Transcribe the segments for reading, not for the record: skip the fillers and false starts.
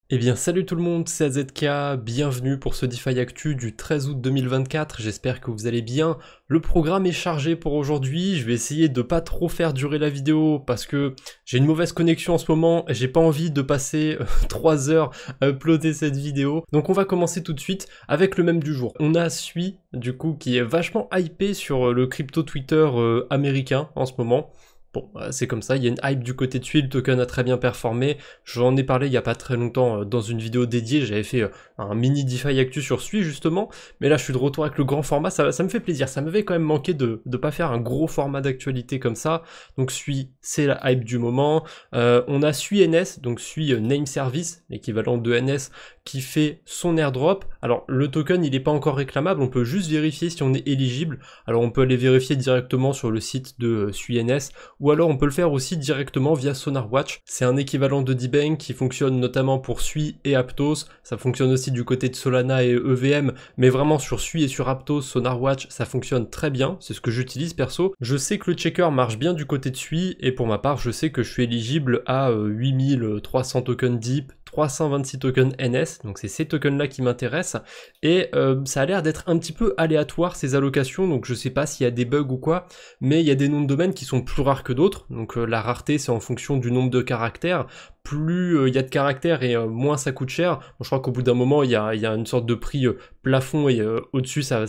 Eh bien salut tout le monde, c'est AZK, bienvenue pour ce DeFi Actu du 13 août 2024, j'espère que vous allez bien. Le programme est chargé pour aujourd'hui, je vais essayer de pas trop faire durer la vidéo parce que j'ai une mauvaise connexion en ce moment et j'ai pas envie de passer 3 heures à uploader cette vidéo. Donc on va commencer tout de suite avec le mème du jour. On a Sui, du coup, qui est vachement hypé sur le crypto Twitter américain en ce moment. Bon, c'est comme ça, il y a une hype du côté de Sui, le token a très bien performé, j'en ai parlé il y a pas très longtemps dans une vidéo dédiée, j'avais fait un mini DeFi Actu sur Sui justement, mais là je suis de retour avec le grand format, ça me fait plaisir, ça m'avait quand même manqué de pas faire un gros format d'actualité comme ça, donc Sui c'est la hype du moment, on a Sui NS, donc Sui Name Service, l'équivalent de NS, qui fait son airdrop. Alors le token il n'est pas encore réclamable, on peut juste vérifier si on est éligible, alors on peut aller vérifier directement sur le site de Sui NS, ou alors on peut le faire aussi directement via SonarWatch. C'est un équivalent de D-Bank qui fonctionne notamment pour Sui et Aptos, ça fonctionne aussi du côté de Solana et EVM, mais vraiment sur Sui et sur Aptos, SonarWatch, ça fonctionne très bien, c'est ce que j'utilise perso. Je sais que le checker marche bien du côté de Sui, et pour ma part, je sais que je suis éligible à 8300 tokens DEEP, 326 tokens NS, donc c'est ces tokens là qui m'intéressent, et ça a l'air d'être un petit peu aléatoire ces allocations, donc je sais pas s'il y a des bugs ou quoi, mais il y a des noms de domaine qui sont plus rares que d'autres, donc la rareté c'est en fonction du nombre de caractères, plus il y a de caractères et moins ça coûte cher. Bon, je crois qu'au bout d'un moment il y a une sorte de prix plafond et au-dessus ça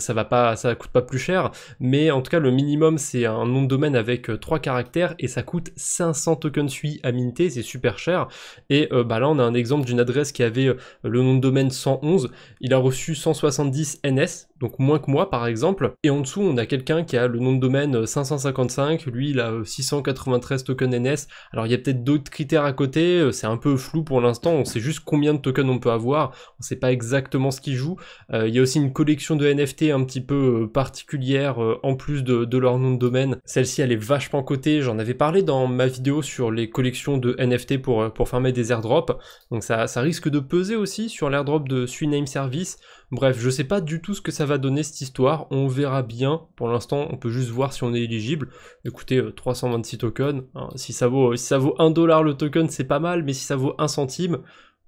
coûte pas plus cher, mais en tout cas le minimum c'est un nom de domaine avec 3 caractères et ça coûte 500 tokens Sui à minter, c'est super cher, et bah là on a un exemple d'une adresse qui avait le nom de domaine 111, il a reçu 170 NS, donc moins que moi par exemple, et en dessous on a quelqu'un qui a le nom de domaine 555, lui il a 693 tokens NS, alors il y a peut-être d'autres critères à côté, c'est un peu flou pour l'instant, on sait juste combien de tokens on peut avoir, on sait pas exactement ce qu'il joue, il y a aussi une collection de NFT un petit peu particulière en plus de leur nom de domaine, celle-ci elle est vachement cotée, j'en avais parlé dans ma vidéo sur les collections de NFT pour farmer des airdrops, donc ça risque de peser aussi sur l'airdrop de Sui Name Service. Bref, je sais pas du tout ce que ça va donner cette histoire, on verra bien, pour l'instant on peut juste voir si on est éligible. Écoutez, 326 tokens, hein, si ça vaut 1$ le token c'est pas mal, mais si ça vaut 1 centime,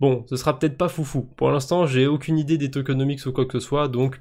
bon, ce sera peut-être pas foufou. Pour l'instant j'ai aucune idée des tokenomics ou quoi que ce soit, donc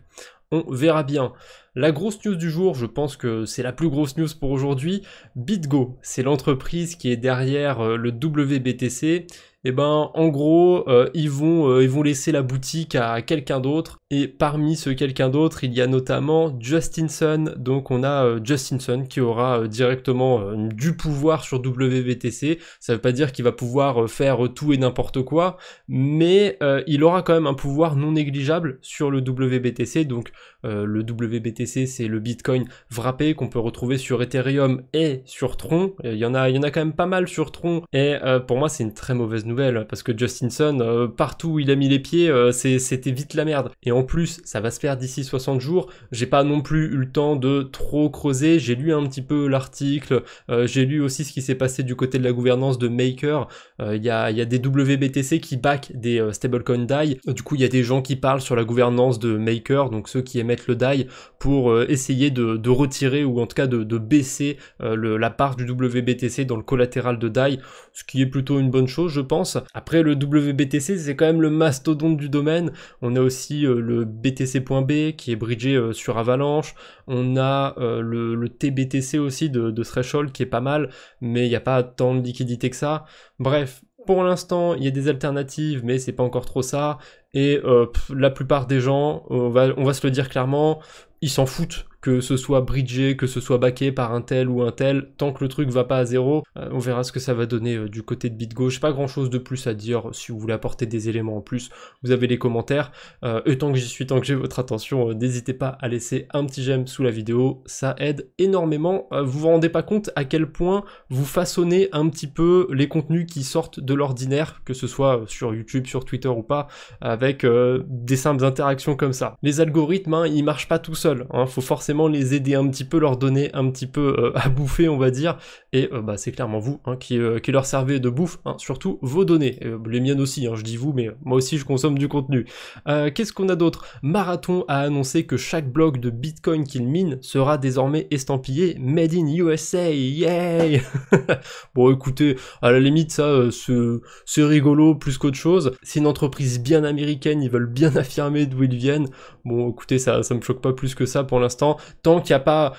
on verra bien. La grosse news du jour, je pense que c'est la plus grosse news pour aujourd'hui, BitGo, c'est l'entreprise qui est derrière le WBTC. Et ben en gros ils vont laisser la boutique à quelqu'un d'autre, et parmi ce quelqu'un d'autre il y a notamment Justin Sun, donc on a Justin Sun qui aura directement du pouvoir sur WBTC, ça veut pas dire qu'il va pouvoir faire tout et n'importe quoi, mais il aura quand même un pouvoir non négligeable sur le WBTC, donc le WBTC c'est le Bitcoin wrappé qu'on peut retrouver sur Ethereum et sur Tron, il y en a quand même pas mal sur Tron, et pour moi c'est une très mauvaise nouvelle, parce que Justin Sun, partout où il a mis les pieds, c'était vite la merde. Et en plus, ça va se faire d'ici 60 jours, j'ai pas non plus eu le temps de trop creuser, j'ai lu un petit peu l'article, j'ai lu aussi ce qui s'est passé du côté de la gouvernance de Maker, il y a des WBTC qui back des stablecoin DAI, du coup il y a des gens qui parlent sur la gouvernance de Maker, donc ceux qui émettent le DAI, pour essayer de retirer, ou en tout cas de baisser la part du WBTC dans le collatéral de DAI, ce qui est plutôt une bonne chose je pense. Après le WBTC c'est quand même le mastodonte du domaine, on a aussi le BTC.B qui est bridgé sur Avalanche, on a le TBTC aussi de Threshold qui est pas mal, mais il n'y a pas tant de liquidité que ça. Bref, pour l'instant il y a des alternatives mais c'est pas encore trop ça, et la plupart des gens, on va se le dire clairement, ils s'en foutent que ce soit bridgé, que ce soit backé par un tel ou un tel, tant que le truc va pas à zéro, on verra ce que ça va donner du côté de BitGo. J'ai pas grand chose de plus à dire, si vous voulez apporter des éléments en plus, vous avez les commentaires, et tant que j'y suis, tant que j'ai votre attention, n'hésitez pas à laisser un petit j'aime sous la vidéo, ça aide énormément, vous vous rendez pas compte à quel point vous façonnez un petit peu les contenus qui sortent de l'ordinaire, que ce soit sur YouTube, sur Twitter ou pas, avec des simples interactions comme ça. Les algorithmes, hein, ils marchent pas tout seuls, hein, faut forcément forcément les aider un petit peu, leur donner un petit peu à bouffer, on va dire, et bah, c'est clairement vous hein, qui leur servez de bouffe, hein, surtout vos données, les miennes aussi, hein, je dis vous, mais moi aussi je consomme du contenu. Qu'est-ce qu'on a d'autre? Marathon a annoncé que chaque bloc de Bitcoin qu'il mine sera désormais estampillé Made in USA, yay. Bon écoutez, à la limite ça c'est rigolo plus qu'autre chose. C'est une entreprise bien américaine, ils veulent bien affirmer d'où ils viennent. Bon écoutez, ça me choque pas plus que ça pour l'instant. Tant qu'il n'y a pas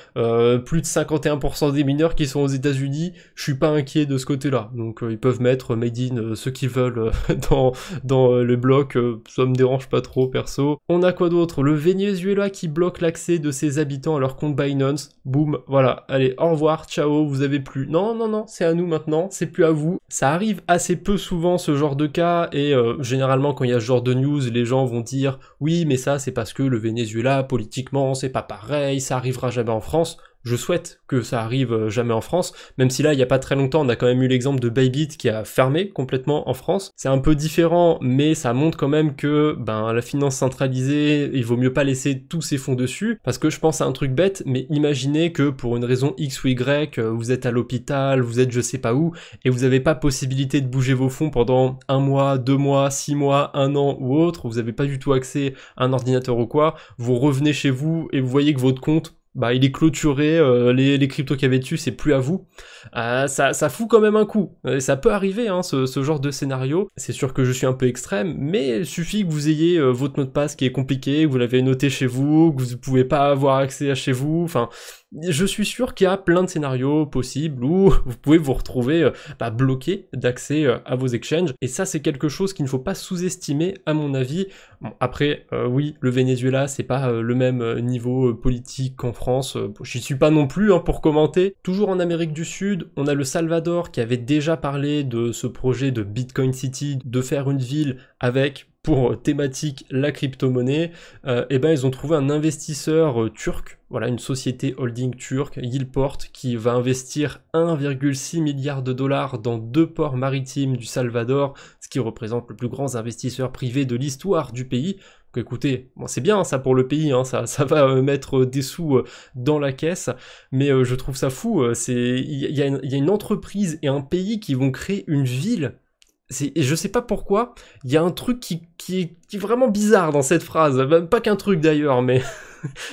plus de 51% des mineurs qui sont aux États-Unis, je suis pas inquiet de ce côté-là. Donc ils peuvent mettre Made in ce qu'ils veulent dans le bloc, ça me dérange pas trop perso. On a quoi d'autre? Le Venezuela qui bloque l'accès de ses habitants à leur compte Binance. Boum, voilà, allez, au revoir, ciao, vous avez plus. Non, non, non, c'est à nous maintenant, c'est plus à vous. Ça arrive assez peu souvent ce genre de cas, et généralement quand il y a ce genre de news, les gens vont dire « Oui, mais ça c'est parce que le Venezuela, politiquement, c'est pas pareil, ça arrivera jamais en France ». Je souhaite que ça arrive jamais en France, même si là, il y a pas très longtemps, on a quand même eu l'exemple de Bybit qui a fermé complètement en France. C'est un peu différent, mais ça montre quand même que la finance centralisée, il vaut mieux pas laisser tous ses fonds dessus, parce que je pense à un truc bête, mais imaginez que pour une raison X ou Y, vous êtes à l'hôpital, vous êtes je sais pas où, et vous avez pas possibilité de bouger vos fonds pendant 1 mois, 2 mois, 6 mois, 1 an ou autre, vous avez pas du tout accès à un ordinateur ou quoi, vous revenez chez vous et vous voyez que votre compte, il est clôturé, les cryptos qu'il y avait dessus, c'est plus à vous. Ça fout quand même un coup. Ça peut arriver, hein, ce genre de scénario. C'est sûr que je suis un peu extrême, mais il suffit que vous ayez votre mot de passe qui est compliqué, que vous l'avez noté chez vous, que vous ne pouvez pas avoir accès à chez vous, enfin... Je suis sûr qu'il y a plein de scénarios possibles où vous pouvez vous retrouver bloqué d'accès à vos exchanges, et ça c'est quelque chose qu'il ne faut pas sous-estimer à mon avis. Bon, après, oui, le Venezuela c'est pas le même niveau politique qu'en France, j'y suis pas non plus hein, pour commenter. Toujours en Amérique du Sud, on a le Salvador qui avait déjà parlé de ce projet de Bitcoin City, de faire une ville avec pour thématique la crypto-monnaie, ils ont trouvé un investisseur turc, voilà, une société holding turque, Yieldport, qui va investir 1,6 milliard de dollars dans 2 ports maritimes du Salvador, ce qui représente le plus grand investisseur privé de l'histoire du pays. Donc écoutez, bon, c'est bien ça pour le pays, hein, ça va mettre des sous dans la caisse, mais je trouve ça fou, il y a une entreprise et un pays qui vont créer une ville. Et je sais pas pourquoi, il y a un truc qui est vraiment bizarre dans cette phrase, même pas qu'un truc d'ailleurs, mais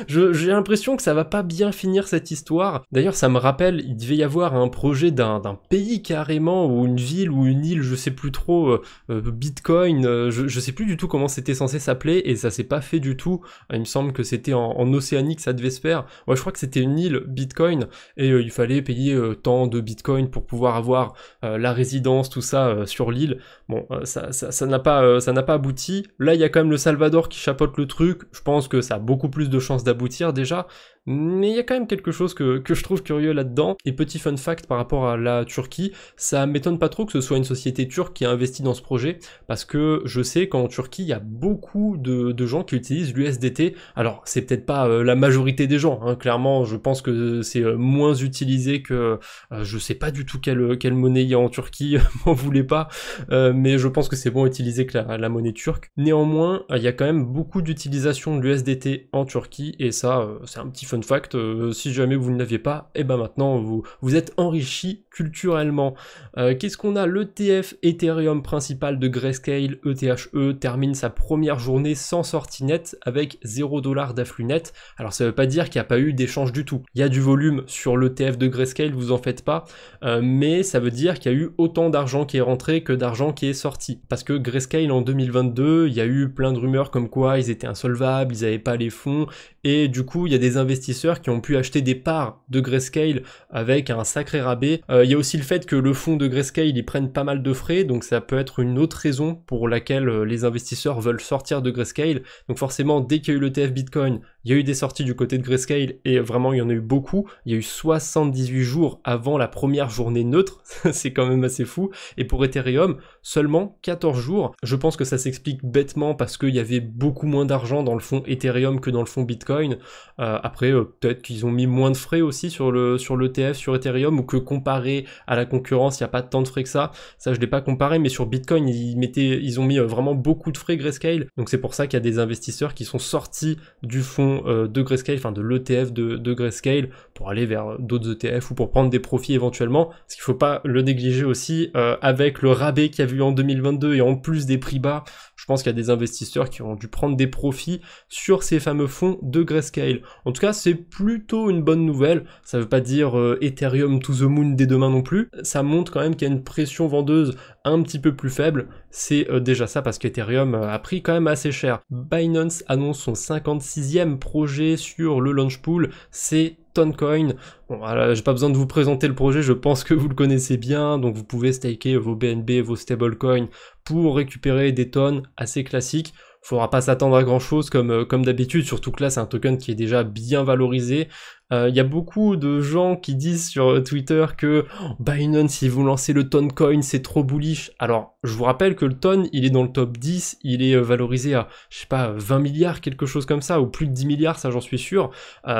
j'ai l'impression que ça va pas bien finir cette histoire. D'ailleurs ça me rappelle, il devait y avoir un projet d'un pays carrément, ou une ville ou une île, je sais plus trop, Bitcoin, je sais plus du tout comment c'était censé s'appeler, et ça s'est pas fait du tout. Il me semble que c'était en Océanie que ça devait se faire. Ouais, je crois que c'était une île Bitcoin, et il fallait payer tant de Bitcoin pour pouvoir avoir la résidence, tout ça sur l'île. Bon, ça n'a pas abouti. Là il y a quand même le Salvador qui chapeaute le truc, je pense que ça a beaucoup plus de chances d'aboutir déjà, mais il y a quand même quelque chose que je trouve curieux là-dedans. Et petit fun fact par rapport à la Turquie, ça m'étonne pas trop que ce soit une société turque qui a investi dans ce projet, parce que je sais qu'en Turquie, il y a beaucoup de gens qui utilisent l'USDT. Alors, c'est peut-être pas la majorité des gens, hein. Clairement, je pense que c'est moins utilisé que... je sais pas du tout quelle monnaie il y a en Turquie, m'en voulez pas, mais je pense que c'est moins utilisé que la monnaie turque. Néanmoins, il y a quand même beaucoup d'utilisation de l'USDT en Turquie, et ça, c'est un petit fun fact, si jamais vous ne l'aviez pas, et maintenant vous êtes enrichi culturellement. Qu'est-ce qu'on a? L'ETF Ethereum principal de Grayscale, ETHE, termine sa première journée sans sortie nette avec 0$ d'afflux net. Alors ça veut pas dire qu'il n'y a pas eu d'échange du tout. Il y a du volume sur l'ETF de Grayscale, vous en faites pas, mais ça veut dire qu'il y a eu autant d'argent qui est rentré que d'argent qui est sorti. Parce que Grayscale en 2022, il y a eu plein de rumeurs comme quoi ils étaient insolvables, ils n'avaient pas les fonds, et du coup il y a des investisseurs qui ont pu acheter des parts de Grayscale avec un sacré rabais. Il y a aussi le fait que le fonds de Grayscale ils prennent pas mal de frais, donc ça peut être une autre raison pour laquelle les investisseurs veulent sortir de Grayscale. Donc forcément dès qu'il y a eu l'ETF Bitcoin, il y a eu des sorties du côté de Grayscale, et vraiment il y en a eu beaucoup. Il y a eu 78 jours avant la première journée neutre, c'est quand même assez fou. Et pour Ethereum, seulement 14 jours. Je pense que ça s'explique bêtement parce qu'il y avait beaucoup moins d'argent dans le fonds Ethereum que dans le fonds Bitcoin. Après, peut-être qu'ils ont mis moins de frais aussi sur l'ETF, sur Ethereum, ou que comparé à la concurrence, il n'y a pas tant de frais que ça. Ça, je l'ai pas comparé, mais sur Bitcoin, ils ont mis vraiment beaucoup de frais Grayscale. Donc c'est pour ça qu'il y a des investisseurs qui sont sortis du fonds fonds de Grayscale, enfin de l'ETF de Grayscale, pour aller vers d'autres ETF ou pour prendre des profits éventuellement, parce qu'il ne faut pas le négliger aussi, avec le rabais qu'il y a eu en 2022 et en plus des prix bas, je pense qu'il y a des investisseurs qui ont dû prendre des profits sur ces fameux fonds de Grayscale. En tout cas, c'est plutôt une bonne nouvelle, ça veut pas dire Ethereum to the moon dès demain non plus, ça montre quand même qu'il y a une pression vendeuse un petit peu plus faible, c'est déjà ça parce qu'Ethereum a pris quand même assez cher. Binance annonce son 56e projet sur le launch pool, c'est Toncoin. Bon, voilà, j'ai pas besoin de vous présenter le projet, je pense que vous le connaissez bien, donc vous pouvez staker vos BNB, vos stablecoins pour récupérer des tonnes assez classiques. Faudra pas s'attendre à grand chose comme d'habitude, surtout que là c'est un token qui est déjà bien valorisé. Il y a beaucoup de gens qui disent sur Twitter que Binance, ils vont lancer le Toncoin, c'est trop bullish. Alors, je vous rappelle que le Ton, il est dans le top 10, il est valorisé à, je sais pas, 20 milliards, quelque chose comme ça, ou plus de 10 milliards, ça j'en suis sûr.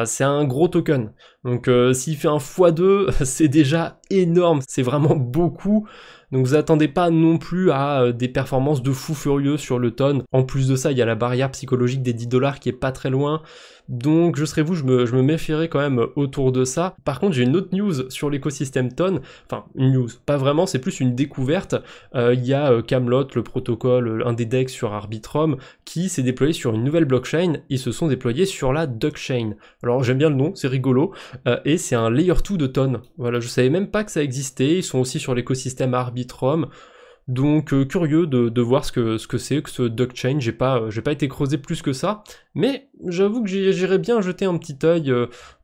C'est un gros token. Donc, s'il fait un x2, c'est déjà énorme, c'est vraiment beaucoup. Donc vous attendez pas non plus à des performances de fou furieux sur le Ton. En plus de ça, il y a la barrière psychologique des 10 $ qui est pas très loin. Donc je serais vous, je me méfierais quand même autour de ça. Par contre, j'ai une autre news sur l'écosystème Ton. Enfin, une news, pas vraiment, c'est plus une découverte. Il y a Camelot, le protocole, un des DEX sur Arbitrum, qui s'est déployé sur une nouvelle blockchain. Ils se sont déployés sur la Duckchain. Alors j'aime bien le nom, c'est rigolo. Et c'est un Layer 2 de Ton. Voilà, je savais même pas que ça existait. Ils sont aussi sur l'écosystème Arbitrum. Donc curieux de voir ce que c'est que ce Duckchain. J'ai pas été creusé plus que ça, mais j'avoue que j'irais bien jeter un petit œil,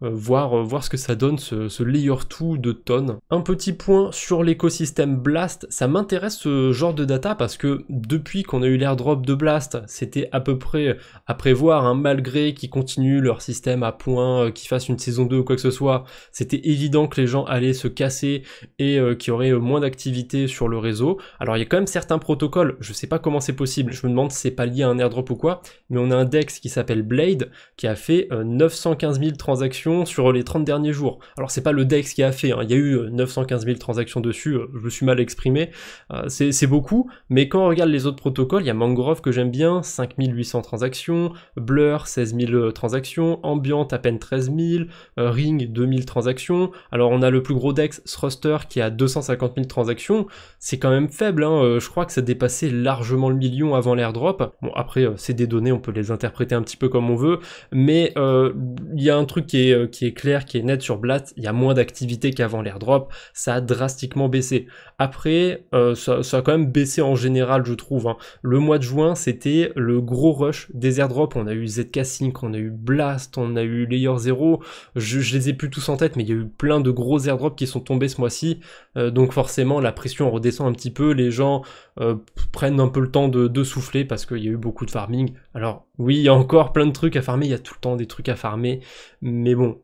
voir ce que ça donne ce Layer 2 de Ton. Un petit point sur l'écosystème Blast, ça m'intéresse ce genre de data parce que depuis qu'on a eu l'airdrop de Blast, c'était à peu près à prévoir, hein, malgré qu'ils continuent leur système à point, qu'ils fassent une saison 2 ou quoi que ce soit, c'était évident que les gens allaient se casser et qu'il y aurait moins d'activité sur le réseau. Alors il y a quand même certains protocoles, je sais pas comment c'est possible, je me demande si c'est pas lié à un airdrop ou quoi, mais on a un DEX qui s'appelle Blade, qui a fait 915 000 transactions sur les 30 derniers jours. Alors c'est pas le DEX qui a fait, hein, il y a eu 915 000 transactions dessus, je me suis mal exprimé, c'est beaucoup, mais quand on regarde les autres protocoles, il y a Mangrove que j'aime bien, 5800 transactions, Blur 16 000 transactions, Ambient à peine 13 000, Ring 2000 transactions, alors on a le plus gros DEX, Thruster, qui a 250 000 transactions, c'est quand même faible, hein, je crois que ça dépassait largement le million avant l'airdrop. Bon après c'est des données, on peut les interpréter un petit peu comme on veut, mais il y a un truc qui est clair, qui est net sur Blast, il y a moins d'activité qu'avant l'airdrop, ça a drastiquement baissé. Après ça a quand même baissé en général je trouve, hein. Le mois de juin c'était le gros rush des airdrops, on a eu ZK Sync, on a eu Blast, on a eu Layer 0, je les ai plus tous en tête mais il y a eu plein de gros airdrops qui sont tombés ce mois-ci, donc forcément la pression redescend un petit peu, les gens prennent un peu le temps de souffler parce qu'il y a eu beaucoup de farming. Alors oui, il y a encore plein de trucs à farmer, il y a tout le temps des trucs à farmer, mais bon,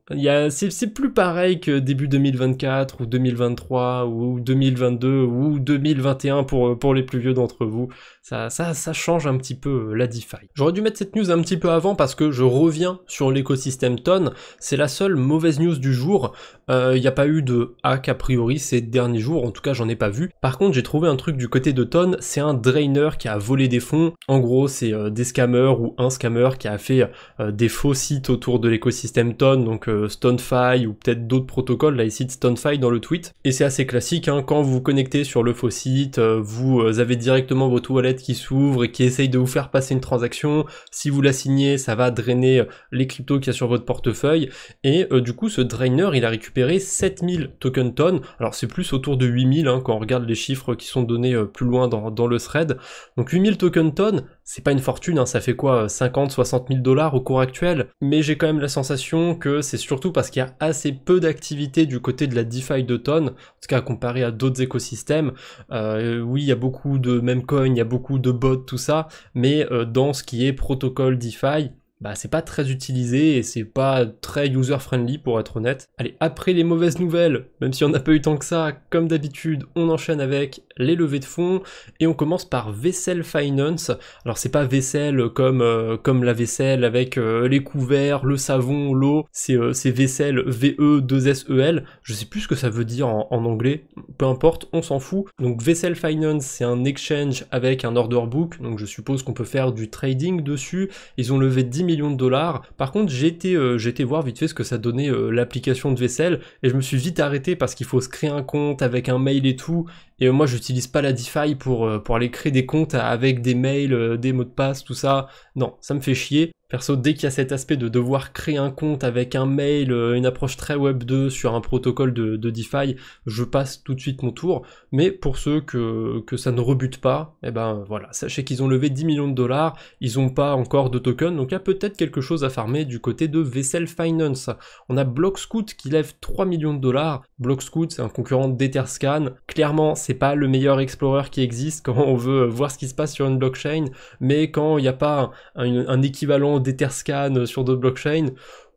c'est plus pareil que début 2024 ou 2023 ou 2022 ou 2021 pour les plus vieux d'entre vous. Ça change un petit peu la DeFi. J'aurais dû mettre cette news un petit peu avant parce que je reviens sur l'écosystème Ton, c'est la seule mauvaise news du jour. Il n'y a pas eu de hack a priori ces derniers jours, en tout cas j'en ai pas vu. Par contre j'ai trouvé un truc du côté de Ton, c'est un drainer qui a volé des fonds. En gros c'est des scammers ou un scammer qui a fait des faux sites autour de l'écosystème Ton, donc StoneFi ou peut-être d'autres protocoles, là il cite StoneFi dans le tweet. Et c'est assez classique, hein, quand vous vous connectez sur le faux site, vous avez directement votre wallet qui s'ouvre et qui essaye de vous faire passer une transaction. Si vous la signez, ça va drainer les cryptos qu'il y a sur votre portefeuille. Et du coup ce drainer il a récupéré 7000 tokens Ton. Alors c'est plus autour de 8000 hein, quand on regarde les chiffres qui sont donnés plus loin dans le thread. Donc 8000 tokens Ton, c'est pas une fortune, hein, ça fait quoi, 50-60 000 $ au cours actuel, mais j'ai quand même la sensation que c'est surtout parce qu'il y a assez peu d'activité du côté de la DeFi de Ton, en tout cas comparé à d'autres écosystèmes. Oui, il y a beaucoup de memcoins, il y a beaucoup de bots, tout ça, mais dans ce qui est protocole DeFi, bah c'est pas très utilisé et c'est pas très user-friendly pour être honnête. Allez, après les mauvaises nouvelles, même si on n'a pas eu tant que ça, comme d'habitude, on enchaîne avec les levées de fonds et on commence par Vessel Finance. Alors c'est pas vaisselle comme la vaisselle avec les couverts, le savon, l'eau, c'est Vessel, V-E-2-S-E-L, je sais plus ce que ça veut dire en anglais, peu importe, on s'en fout. Donc Vessel Finance, c'est un exchange avec un order book, donc je suppose qu'on peut faire du trading dessus. Ils ont levé 10 millions de dollars. Par contre, j'ai été voir vite fait ce que ça donnait l'application de vaisselle, et je me suis vite arrêté parce qu'il faut se créer un compte avec un mail et tout, et moi j'utilise pas la DeFi pour aller créer des comptes avec des mails, des mots de passe, tout ça. Non, ça me fait chier. Perso, dès qu'il y a cet aspect de devoir créer un compte avec un mail, une approche très Web 2 sur un protocole de DeFi, je passe tout de suite mon tour. Mais pour ceux que ça ne rebute pas, eh ben voilà, sachez qu'ils ont levé 10 millions de dollars, ils n'ont pas encore de tokens, donc il y a peut-être quelque chose à farmer du côté de Vessel Finance. On a Blockscoot qui lève 3 millions de dollars. Blockscoot, c'est un concurrent d'Etherscan. Clairement, c'est pas le meilleur explorer qui existe quand on veut voir ce qui se passe sur une blockchain, mais quand il n'y a pas un équivalent d'Etherscan sur d'autres blockchains,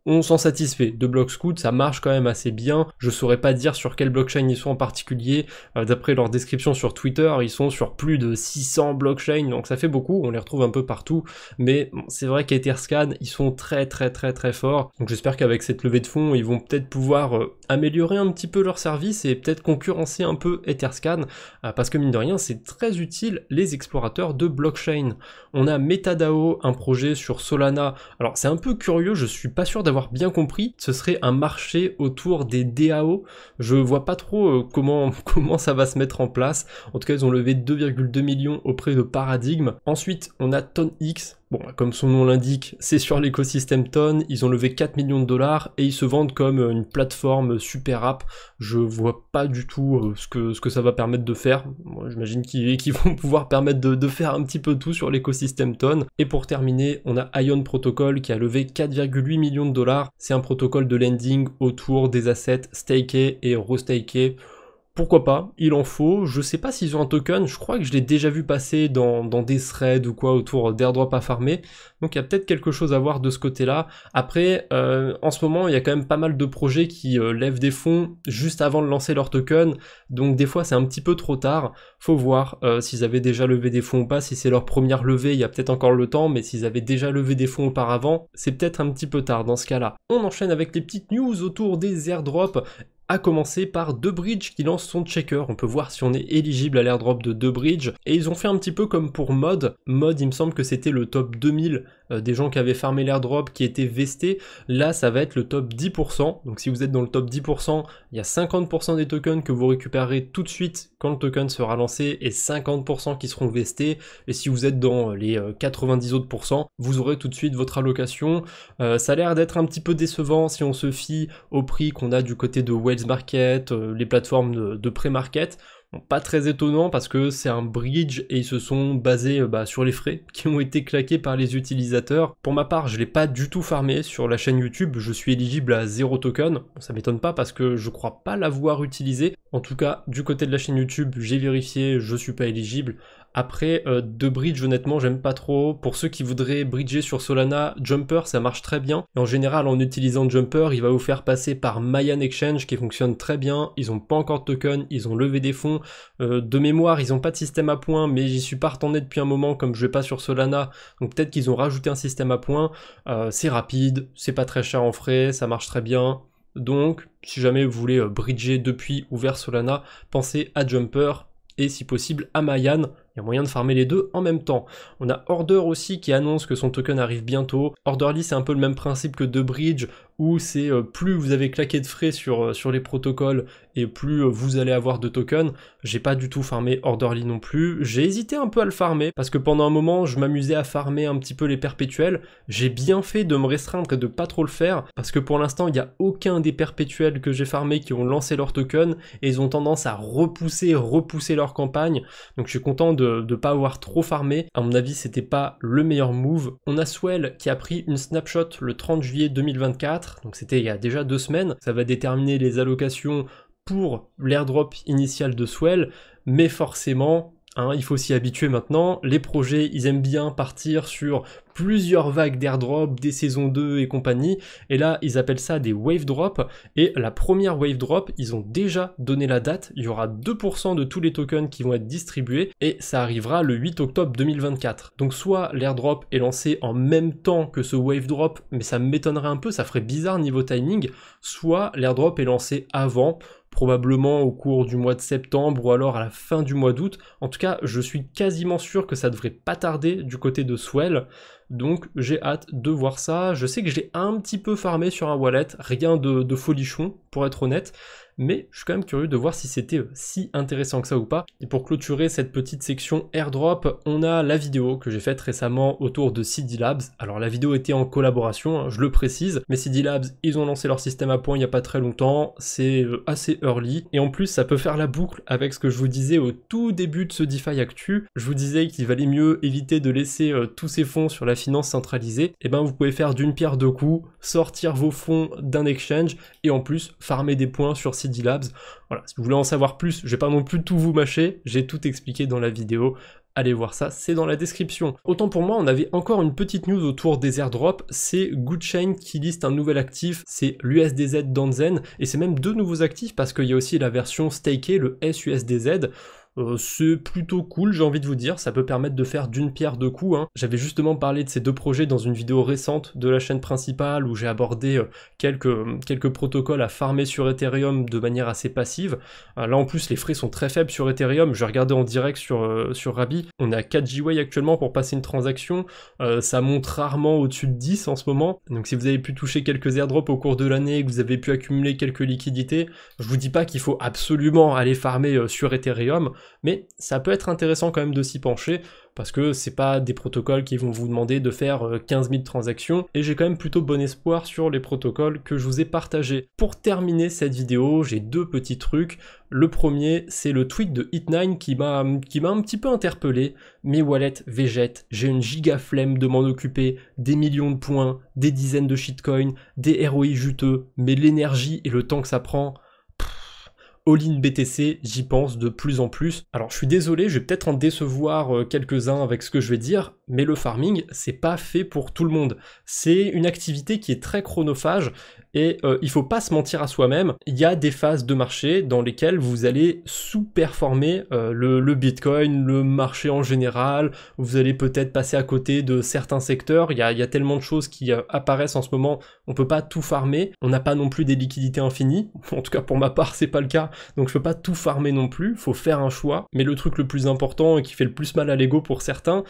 on s'en satisfait. De Blockscoot, ça marche quand même assez bien. Je saurais pas dire sur quelle blockchain ils sont en particulier. D'après leur description sur Twitter, ils sont sur plus de 600 blockchains, donc ça fait beaucoup. On les retrouve un peu partout. Mais bon, c'est vrai qu'Etherscan, ils sont très forts. Donc j'espère qu'avec cette levée de fonds, ils vont peut-être pouvoir améliorer un petit peu leur service et peut-être concurrencer un peu Etherscan. Parce que mine de rien, c'est très utile les explorateurs de blockchain. On a MetaDAO, un projet sur Solana. Alors c'est un peu curieux, je suis pas sûr d'avoir bien compris, ce serait un marché autour des DAO. Je vois pas trop comment ça va se mettre en place. En tout cas, ils ont levé 2,2 millions auprès de Paradigm. Ensuite, on a TonX. Bon, comme son nom l'indique, c'est sur l'écosystème Ton, ils ont levé 4 millions de dollars et ils se vendent comme une plateforme super app. Je vois pas du tout ce que ça va permettre de faire. Moi, j'imagine qu'ils vont pouvoir permettre de faire un petit peu tout sur l'écosystème Ton. Et pour terminer, on a Ion Protocol qui a levé 4,8 millions de dollars. C'est un protocole de lending autour des assets stakés et restakés. Pourquoi pas, il en faut, je sais pas s'ils ont un token, je crois que je l'ai déjà vu passer dans des threads ou quoi autour d'airdrop à farmer, donc il y a peut-être quelque chose à voir de ce côté-là. Après, en ce moment, il y a quand même pas mal de projets qui lèvent des fonds juste avant de lancer leur token, donc des fois c'est un petit peu trop tard, faut voir s'ils avaient déjà levé des fonds ou pas, si c'est leur première levée, il y a peut-être encore le temps, mais s'ils avaient déjà levé des fonds auparavant, c'est peut-être un petit peu tard dans ce cas-là. On enchaîne avec les petites news autour des airdrops, à commencer par TheBridge qui lance son checker. On peut voir si on est éligible à l'airdrop de TheBridge. Et ils ont fait un petit peu comme pour Mod. Mod, il me semble que c'était le top 2000 des gens qui avaient farmé l'airdrop qui étaient vestés. Là, ça va être le top 10%. Donc si vous êtes dans le top 10%, il y a 50% des tokens que vous récupérez tout de suite quand le token sera lancé et 50% qui seront vestés. Et si vous êtes dans les 90 autres pourcents, vous aurez tout de suite votre allocation. Ça a l'air d'être un petit peu décevant si on se fie au prix qu'on a du côté de Whales Market, les plateformes de pré-market. Bon, pas très étonnant parce que c'est un bridge et ils se sont basés sur les frais qui ont été claqués par les utilisateurs. Pour ma part, je l'ai pas du tout farmé sur la chaîne YouTube, je suis éligible à 0 token. Bon, ça m'étonne pas parce que je crois pas l'avoir utilisé. En tout cas, du côté de la chaîne YouTube, j'ai vérifié, je suis pas éligible. Après, de bridge, honnêtement, j'aime pas trop. Pour ceux qui voudraient bridger sur Solana, Jumper, ça marche très bien. Et en général, en utilisant Jumper, il va vous faire passer par Mayan Exchange, qui fonctionne très bien. Ils ont pas encore de token, ils ont levé des fonds. De mémoire, ils ont pas de système à points, mais j'y suis pas retourné depuis un moment, comme je vais pas sur Solana. Donc peut-être qu'ils ont rajouté un système à points. C'est rapide, c'est pas très cher en frais, ça marche très bien. Donc, si jamais vous voulez bridger depuis ou vers Solana, pensez à Jumper et si possible à Mayan. Il y a moyen de farmer les deux en même temps. On a Order aussi qui annonce que son token arrive bientôt. Orderly, c'est un peu le même principe que TheBridge, où c'est plus vous avez claqué de frais sur les protocoles et plus vous allez avoir de tokens. J'ai pas du tout farmé Orderly non plus. J'ai hésité un peu à le farmer parce que pendant un moment je m'amusais à farmer un petit peu les perpétuels. J'ai bien fait de me restreindre et de pas trop le faire parce que pour l'instant il n'y a aucun des perpétuels que j'ai farmé qui ont lancé leur token et ils ont tendance à repousser leur campagne. Donc je suis content de pas avoir trop farmé. À mon avis, c'était pas le meilleur move. On a Swell qui a pris une snapshot le 30 juillet 2024, donc c'était il y a déjà 2 semaines. Ça va déterminer les allocations pour l'airdrop initial de Swell, mais forcément, il faut s'y habituer maintenant. Les projets, ils aiment bien partir sur plusieurs vagues d'airdrop, des saisons 2 et compagnie, et là ils appellent ça des wave drop, et la première wave drop, ils ont déjà donné la date, il y aura 2% de tous les tokens qui vont être distribués, et ça arrivera le 8 octobre 2024. Donc soit l'airdrop est lancé en même temps que ce wave drop, mais ça m'étonnerait un peu, ça ferait bizarre niveau timing, soit l'airdrop est lancé avant. probablement au cours du mois de septembre ou alors à la fin du mois d'août. En tout cas, je suis quasiment sûr que ça devrait pas tarder du côté de Swell. Donc j'ai hâte de voir ça. Je sais que j'ai un petit peu farmé sur un wallet, rien de folichon pour être honnête, mais je suis quand même curieux de voir si c'était si intéressant que ça ou pas. Et pour clôturer cette petite section airdrop, on a la vidéo que j'ai faite récemment autour de CD Labs. Alors la vidéo était en collaboration, hein, je le précise, mais CD Labs, ils ont lancé leur système à point il n'y a pas très longtemps, c'est assez early, et en plus ça peut faire la boucle avec ce que je vous disais au tout début de ce DeFi Actu. Je vous disais qu'il valait mieux éviter de laisser tous ces fonds sur la finance centralisée. Et ben vous pouvez faire d'une pierre deux coups, sortir vos fonds d'un exchange et en plus farmer des points sur CD Labs. Voilà, si vous voulez en savoir plus, je vais pas non plus tout vous mâcher, j'ai tout expliqué dans la vidéo. Allez voir ça, c'est dans la description. Autant pour moi, on avait encore une petite news autour des airdrops, c'est GoodChain qui liste un nouvel actif, c'est l'USDZ Danzen, et c'est même deux nouveaux actifs parce qu'il y a aussi la version stakée, le SUSDZ. C'est plutôt cool, j'ai envie de vous dire, ça peut permettre de faire d'une pierre deux coups, hein. J'avais justement parlé de ces deux projets dans une vidéo récente de la chaîne principale où j'ai abordé quelques protocoles à farmer sur Ethereum de manière assez passive. Là en plus les frais sont très faibles sur Ethereum, je regardais en direct sur Rabi, on est à 4 GWay actuellement pour passer une transaction, ça monte rarement au-dessus de 10 en ce moment, donc si vous avez pu toucher quelques airdrops au cours de l'année, que vous avez pu accumuler quelques liquidités, je vous dis pas qu'il faut absolument aller farmer sur Ethereum, mais ça peut être intéressant quand même de s'y pencher, parce que c'est pas des protocoles qui vont vous demander de faire 15 000 transactions, et j'ai quand même plutôt bon espoir sur les protocoles que je vous ai partagés. Pour terminer cette vidéo, j'ai deux petits trucs. Le premier, c'est le tweet de Hit9 qui m'a un petit peu interpellé. Mes wallets végètent, j'ai une giga flemme de m'en occuper, des millions de points, des dizaines de shitcoins, des ROI juteux, mais l'énergie et le temps que ça prend... All-in BTC, j'y pense de plus en plus. Alors je suis désolé, je vais peut-être en décevoir quelques-uns avec ce que je vais dire, mais le farming, c'est pas fait pour tout le monde. C'est une activité qui est très chronophage, et il faut pas se mentir à soi-même. Il y a des phases de marché dans lesquelles vous allez sous-performer le Bitcoin, le marché en général, vous allez peut-être passer à côté de certains secteurs, il y a tellement de choses qui apparaissent en ce moment, on peut pas tout farmer, on n'a pas non plus des liquidités infinies, en tout cas pour ma part c'est pas le cas, donc je peux pas tout farmer non plus, faut faire un choix, mais le truc le plus important et qui fait le plus mal à l'ego pour certains,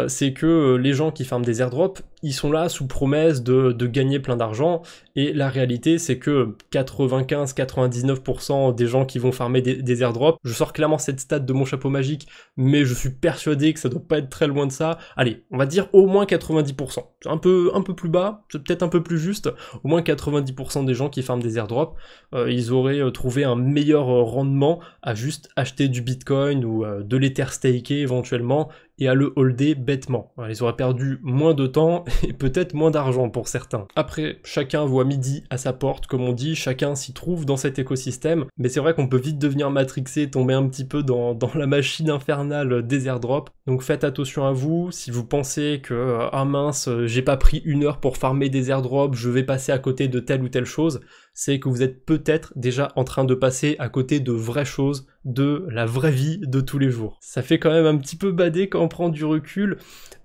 c'est que les gens qui farment des airdrops, ils sont là sous promesse de gagner plein d'argent, et la réalité c'est que 95-99% des gens qui vont farmer des airdrops, je sors clairement cette stat de mon chapeau magique, mais je suis persuadé que ça doit pas être très loin de ça, allez, on va dire au moins 90%, un peu plus bas, c'est peut-être un peu plus juste, au moins 90% des gens qui farment des airdrops, ils auraient trouvé un meilleur rendement à juste acheter du Bitcoin ou de l'Ether staké éventuellement, et à le holder bêtement. Ils auraient perdu moins de temps et peut-être moins d'argent pour certains. Après, chacun voit midi à sa porte, comme on dit, chacun s'y trouve dans cet écosystème, mais c'est vrai qu'on peut vite devenir matrixé, tomber un petit peu dans la machine infernale des airdrops, donc faites attention à vous, si vous pensez que ah mince, j'ai pas pris 1 heure pour farmer des airdrops, je vais passer à côté de telle ou telle chose, c'est que vous êtes peut-être déjà en train de passer à côté de vraies choses, de la vraie vie de tous les jours. Ça fait quand même un petit peu bader quand on prend du recul,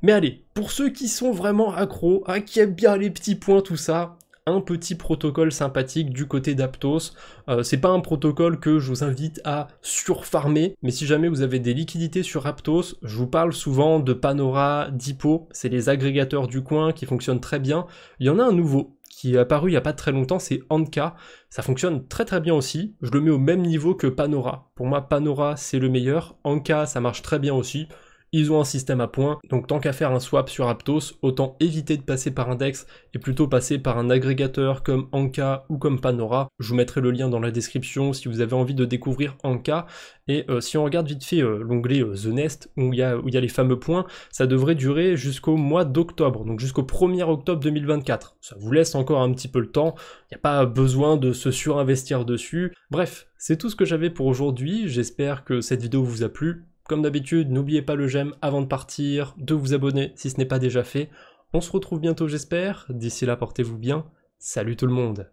mais allez, pour ceux qui sont vraiment accros, qui aiment bien les petits points, tout ça, un petit protocole sympathique du côté d'Aptos. C'est pas un protocole que je vous invite à surfarmer, mais si jamais vous avez des liquidités sur Aptos, je vous parle souvent de Panora, d'Hippo, c'est les agrégateurs du coin qui fonctionnent très bien. Il y en a un nouveau qui est apparu il n'y a pas très longtemps, c'est Anka. Ça fonctionne très très bien aussi, je le mets au même niveau que Panora. Pour moi, Panora c'est le meilleur, Anka ça marche très bien aussi. Ils ont un système à points, donc tant qu'à faire un swap sur Aptos, autant éviter de passer par Index et plutôt passer par un agrégateur comme Anka ou comme Panora. Je vous mettrai le lien dans la description si vous avez envie de découvrir Anka. Et si on regarde vite fait l'onglet The Nest, où il y a les fameux points, ça devrait durer jusqu'au mois d'octobre, donc jusqu'au 1er octobre 2024. Ça vous laisse encore un petit peu le temps, il n'y a pas besoin de se surinvestir dessus. Bref, c'est tout ce que j'avais pour aujourd'hui, j'espère que cette vidéo vous a plu. Comme d'habitude, n'oubliez pas le j'aime avant de partir, de vous abonner si ce n'est pas déjà fait. On se retrouve bientôt j'espère, d'ici là portez-vous bien, salut tout le monde.